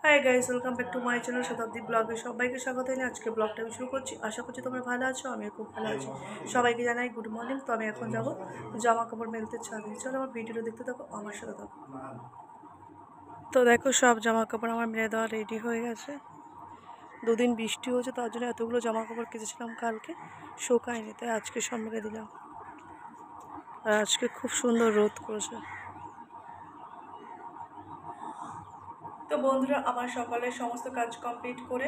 Hi guys, welcome back to my channel শতাব্দী ব্লগে সবাইকে স্বাগত জানিয়ে আজকে ব্লগটা আমি শুরু করছি। আশা করছি তোমরা ভালো আছো, আমিও খুব ভালো আছি। সবাইকে জানাই গুড মর্নিং। তো আমি এখন যাব জামা কাপড় মেলতে ছাদে। চলো আমার ভিডিওটা দেখতে থাকো, আমার সাথে থাকো। তো দেখো সব জামা কাপড় আমার মেলে দেওয়া রেডি হয়ে গেছে। দুদিন বৃষ্টি হয়েছে, তার জন্য এতগুলো জামা কাপড় কেচেছিলাম কালকে, শোকায়নি, তাই আজকে সব মেলে দিলাম। আর আজকে খুব সুন্দর রোদ করেছে। তো বন্ধুরা, আমার সকালে সমস্ত কাজ কমপ্লিট করে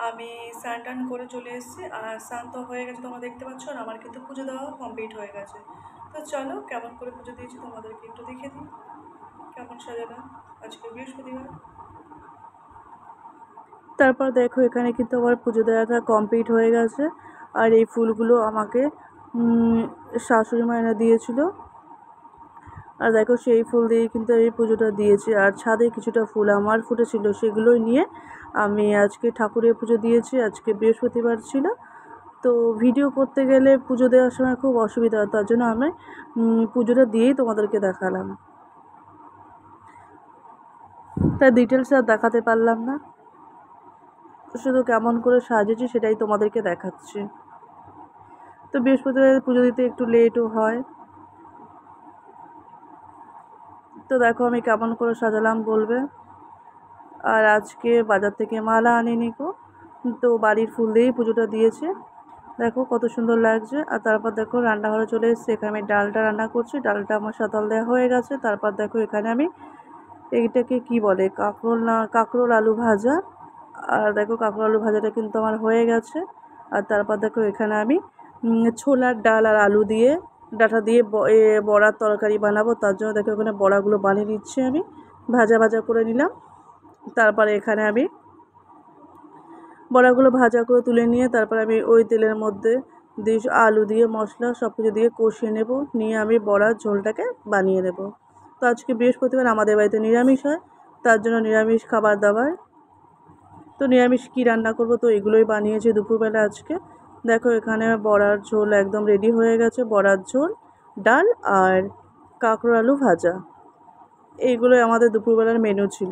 আমি স্নান টান করে চলে এসেছি। আর স্নান তো হয়ে গেছে, তোমরা দেখতে পাচ্ছ। আর আমার কিন্তু পুজো দেওয়া কমপ্লিট হয়ে গেছে। তো চলো কেমন করে পুজো দিয়েছি তোমাদেরকে একটু দেখে দিই, কেমন সাজালাম আজকে বৃহস্পতিবার। তারপর দেখো এখানে কিন্তু আমার পুজো দেওয়াটা কমপ্লিট হয়ে গেছে। আর এই ফুলগুলো আমাকে শাশুড়ি মা এনে দিয়েছিল। আর দেখো সেই ফুল দিয়ে কিন্তু আমি পুজোটা দিয়েছি। আর ছাদে কিছুটা ফুল আমার ফুটেছিল, সেগুলোই নিয়ে আমি আজকে ঠাকুরের পুজো দিয়েছি। আজকে বৃহস্পতিবার ছিল, তো ভিডিও করতে গেলে পুজো দেওয়ার সময় খুব অসুবিধা হয়, তার জন্য আমি পুজোটা দিয়েই তোমাদেরকে দেখালাম। তাই ডিটেলস আর দেখাতে পারলাম না, শুধু কেমন করে সাজিয়েছি সেটাই তোমাদেরকে দেখাচ্ছি। তো বৃহস্পতিবার পুজো দিতে একটু লেটও হয়। তো দেখো আমি কেমন করে সাজালাম বলবে। আর আজকে বাজার থেকে মালা আনিনি গো, তো বাড়ির ফুল দিয়েই পুজোটা দিয়েছে। দেখো কত সুন্দর লাগছে। আর তারপর দেখো রান্নাঘরে চলে এসেছি। এখানে আমি ডালটা রান্না করছি, ডালটা আমার সাঁতাল দেওয়া হয়ে গেছে। তারপর দেখো এখানে আমি এইটাকে কি বলে, কাঁকরোল আলু ভাজা। আর দেখো কাঁকরোল আলু ভাজাটা কিন্তু আমার হয়ে গেছে। আর তারপর দেখো এখানে আমি ছোলার ডাল আর আলু দিয়ে ডাঁটা দিয়ে বড়ার তরকারি বানাবো, তার জন্য দেখো এখানে বড়াগুলো বানিয়ে নিচ্ছি। আমি ভাজা ভাজা করে নিলাম। তারপরে এখানে আমি বড়াগুলো ভাজা করে তুলে নিয়ে তারপর আমি ওই তেলের মধ্যে দিয়ে আলু দিয়ে মশলা সব কিছু দিয়ে কষিয়ে নেব, নিয়ে আমি বড়ার ঝোলটাকে বানিয়ে নেব। তো আজকে বৃহস্পতিবার আমাদের বাড়িতে নিরামিষ হয়, তার জন্য নিরামিষ খাবার দাবার। তো নিরামিষ কী রান্না করব, তো এগুলোই বানিয়েছি দুপুরবেলা আজকে। দেখো এখানে বড়ার ঝোল একদম রেডি হয়ে গেছে। বড়ার ঝোল, ডাল আর কাঁকরোল আলু ভাজা, এইগুলোই আমাদের দুপুরবেলার মেনু ছিল।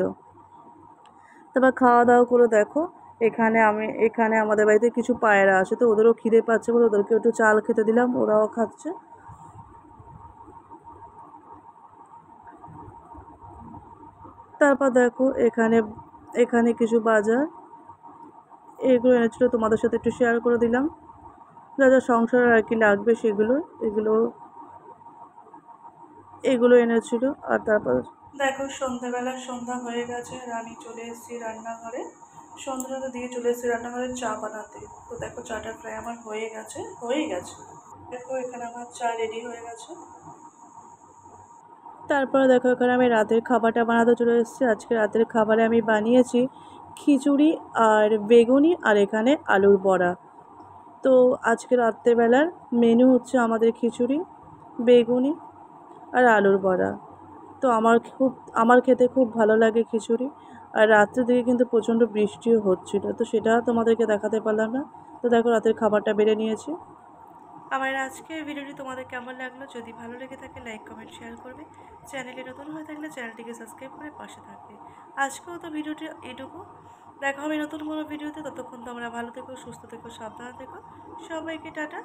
তারপর খাওয়া দাওয়া করে দেখো এখানে আমাদের বাড়িতে কিছু পায়রা আছে, তো ওদেরও খিদে পাচ্ছে বলে ওদেরকে একটু চাল খেতে দিলাম, ওরাও খাচ্ছে। তারপর দেখো এখানে কিছু বাজার এগুলো এনেছিলো, তোমাদের সাথে একটু শেয়ার করে দিলাম। যা যা সংসারে আর কি লাগবে সেগুলো এগুলো এনেছিল। আর তারপর দেখো সন্ধ্যা হয়ে গেছে আর আমি চলে এসেছি রান্নাঘরে। সন্ধ্যাটা দিয়ে চলে এসেছি রান্নাঘরে চা বানাতে। তো দেখো চাটা প্রায় আমার হয়ে গেছে। দেখো এখানে আমার চা রেডি হয়ে গেছে। তারপরে দেখো এখানে আমি রাতের খাবারটা বানাতে চলে এসেছি। আজকে রাতের খাবারে আমি বানিয়েছি খিচুড়ি আর বেগুনি আর এখানে আলুর বড়া। তো আজকে রাত্রেবেলার মেনু হচ্ছে আমাদের খিচুড়ি, বেগুনি আর আলুর বড়া। তো আমার খেতে খুব ভালো লাগে খিচুড়ি। আর রাত্রের দিকে কিন্তু প্রচণ্ড বৃষ্টিও হচ্ছিল, তো সেটা তোমাদেরকে দেখাতে পারলাম না। তো দেখো রাতের খাবারটা বেড়ে নিয়েছি। আমার আজকের ভিডিওটি তোমাদের কেমন লাগলো, যদি ভালো লেগে থাকে লাইক কমেন্ট শেয়ার করবে। চ্যানেলে নতুন হয়ে থাকলে চ্যানেলটিকে সাবস্ক্রাইব করে পাশে থাকবে। আজকেও তো ভিডিওটি এটুকু। দেখা হবে নতুন কোনো ভিডিওতে। ততক্ষণ তোমরা ভালো থেকো, সুস্থ থেকো, সাবধানে থেকো। সবাইকে টাটা।